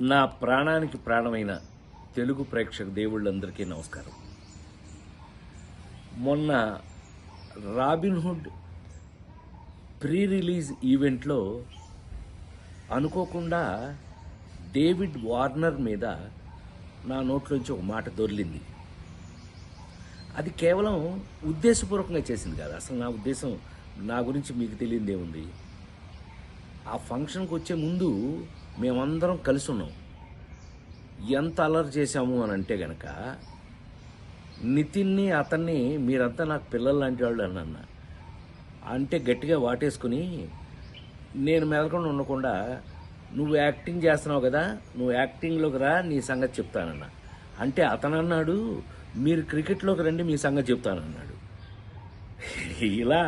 నా ప్రాణానికి ప్రాణమైన తెలుగు ప్రేక్షక దేవుళ్ళందరికీ నమస్కారం. మొన్న రాబిన్హుడ్ ప్రీ రిలీజ్ ఈవెంట్లో అనుకోకుండా డేవిడ్ వార్నర్ మీద నా నోట్లోంచి ఒక మాట దొర్లింది. అది కేవలం ఉద్దేశపూర్వకంగా చేసింది కాదు. అసలు నా ఉద్దేశం, నా గురించి మీకు తెలియదేముంది. ఆ ఫంక్షన్కి వచ్చే ముందు మేమందరం కలిసి ఉన్నాం. ఎంత అలర్ట్ చేశాము అని అంటే గనక, నితిన్ని అతన్ని మీరంతా నాకు పిల్లలు లాంటి వాళ్ళు అన్న అంటే గట్టిగా వాటేసుకుని, నేను మెదకుండా ఉండకుండా నువ్వు యాక్టింగ్ చేస్తున్నావు కదా, నువ్వు యాక్టింగ్లోకి రా, నీ సంగతి చెప్తానన్నా. అంటే అతను అన్నాడు, మీరు క్రికెట్లోకి రండి, మీ సంగతి చెప్తానన్నాడు. ఇలా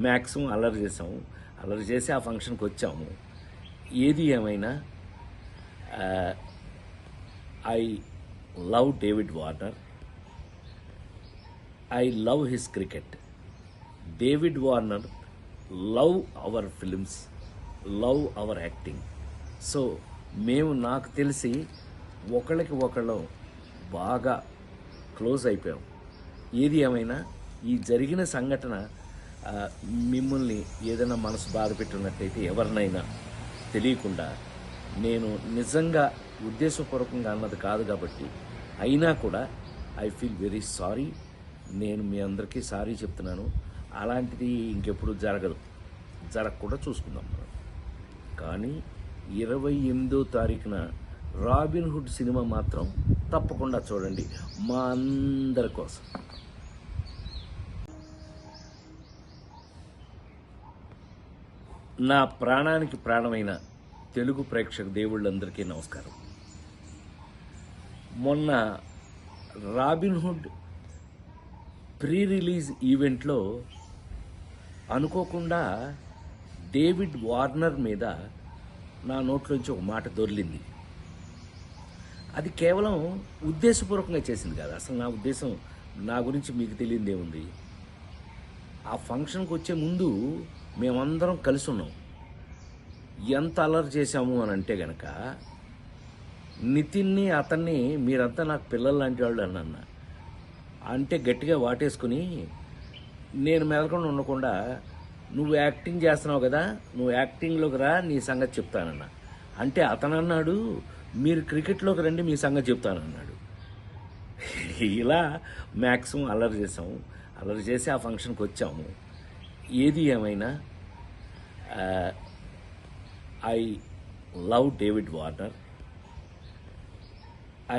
మ్యాక్సిమం అల్లరి చేసాము. అల్లరి చేసి ఆ ఫంక్షన్కి వచ్చాము. ఏది ఏమైనా I love David Warner. I love his cricket. David Warner love our films, love our acting. So మేము నాకు తెలిసి ఒకళ్ళకి ఒకళ్ళం బాగా క్లోజ్ అయిపోయాం. ఏది ఏమైనా ఈ జరిగిన సంఘటన మిమ్మల్ని ఏదైనా మనసు బాధ పెట్టినట్టయితే, ఎవరినైనా తెలియకుండా, నేను నిజంగా ఉద్దేశపూర్వకంగా అన్నది కాదు కాబట్టి, అయినా కూడా ఐ ఫీల్ వెరీ సారీ. నేను మీ అందరికీ సారీ చెప్తున్నాను. అలాంటిది ఇంకెప్పుడు జరగకుండా చూసుకుందాం మనం. కానీ 28వ తారీఖున రాబిన్హుడ్ సినిమా మాత్రం తప్పకుండా చూడండి, మా అందరి కోసం. నా ప్రాణానికి ప్రాణమైన తెలుగు ప్రేక్షక దేవుళ్ళందరికీ నమస్కారం. మొన్న రాబిన్హుడ్ ప్రీ రిలీజ్ ఈవెంట్లో అనుకోకుండా డేవిడ్ వార్నర్ మీద నా నోట్లోంచి ఒక మాట దొర్లింది. అది కేవలం ఉద్దేశపూర్వకంగా చేసింది కాదు. అసలు నా ఉద్దేశం, నా గురించి మీకు తెలియదేముంది. ఆ ఫంక్షన్కి వచ్చే ముందు మేమందరం కలిసి ఉన్నాం. ఎంత అలర్ట్ చేశాము అని అంటే గనక, నితిన్ని అతన్ని మీరంతా నాకు పిల్లలు లాంటి వాళ్ళు అన్న అంటే గట్టిగా వాటేసుకుని, నేను మెదకుండా ఉండకుండా నువ్వు యాక్టింగ్ చేస్తున్నావు కదా, నువ్వు యాక్టింగ్లోకి రా, నీ సంగతి చెప్తానన్నా. అంటే అతను అన్నాడు, మీరు క్రికెట్లోకి రండి, మీ సంగతి చెప్తానన్నాడు. ఇలా మ్యాక్సిమం అల్లరి చేసాము. అల్లరి చేసి ఆ ఫంక్షన్కి వచ్చాము. ఏది ఏమైనా I love David Warner.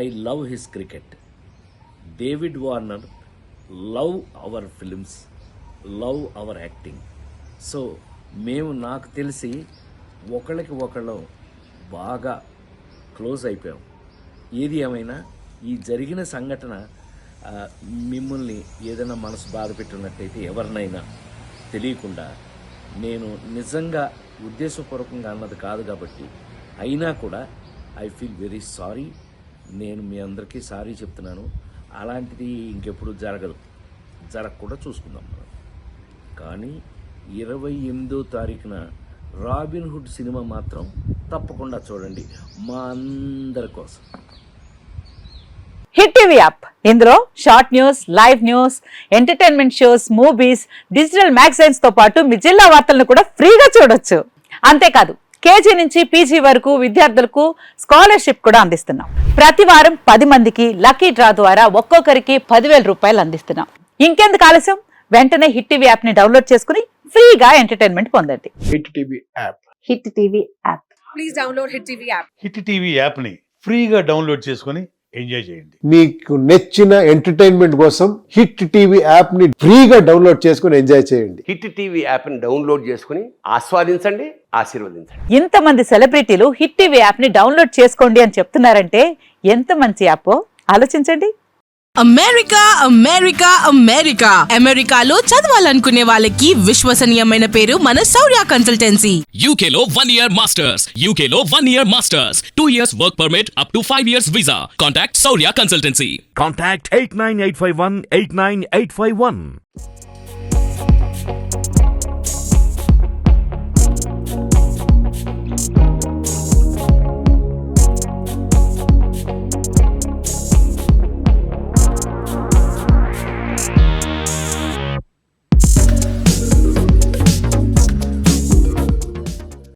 I love his cricket. David Warner love our films, love our acting. So మేము నాకు తెలిసి ఒకళ్ళకి ఒకళ్ళం బాగా క్లోజ్ అయిపోయాం. ఏది ఏమైనా ఈ జరిగిన సంఘటన మిమ్మల్ని ఏదైనా మనసు బాధ పెట్టినట్టయితే, ఎవరినైనా తెలియకుండా, నేను నిజంగా ఉద్దేశపూర్వకంగా అన్నది కాదు కాబట్టి, అయినా కూడా ఐ ఫీల్ వెరీ సారీ. నేను మీ అందరికీ సారీ చెప్తున్నాను. అలాంటిది ఇంకెప్పుడు జరగకుండా చూసుకుందాం మనం. కానీ 28వ తారీఖున రాబిన్హుడ్ సినిమా మాత్రం తప్పకుండా చూడండి, మా అందరి కోసం. హిట్ టీవీ యాప్, ఇందులో short news, live news, entertainment shows, movies, digital magazines తో పాటు మీ జిల్లా వార్తలను కూడా ఫ్రీగా చూడొచ్చు. అంతేకాదు, కేజీ నుంచి పీజీ వరకు విద్యార్థులకు స్కాలర్షిప్ కూడా అందిస్తున్నాం. ప్రతి వారం 10 మందికి లక్కీ డ్రా ద్వారా ఒక్కొక్కరికి 10,000 రూపాయలు అందిస్తున్నాం. ఇంకెందుకు ఆలస్యం, వెంటనే హిట్ టీవీ యాప్ ని డౌన్లోడ్ చేసుకుని ఫ్రీగా ఎంటర్టైన్మెంట్ పొందండి. Hit TV app. Hit TV app. Please download hit TV app. Hit TV app ని ఫ్రీగా డౌన్లోడ్ చేసుకుని ఎంజాయ్ చేయండి. మీకు నచ్చిన ఎంటర్టైన్మెంట్ కోసం హిట్ టీవీ యాప్ ని ఫ్రీగా డౌన్లోడ్ చేసుకుని ఎంజాయ్ చేయండి. హిట్ టీవీ యాప్ ని డౌన్లోడ్ చేసుకుని ఆస్వాదించండి, ఆశీర్వదించండి. ఇంతమంది సెలబ్రిటీలు హిట్ టీవీ యాప్ ని డౌన్లోడ్ చేసుకోండి అని చెప్తున్నారంటే ఎంత మంచి యాప్ ఆలోచించండి. అమెరికా అమెరికాలో చదవాలనుకునే వాళ్ళకి విశ్వసనీయమైన పేరు మన శౌర్య కన్సల్టెన్సీ. UK లో 1 year masters, UK లో 1 year masters, 2 years work permit up to 5 years visa. Contact Saurya Consultancy. Contact 89851 89851.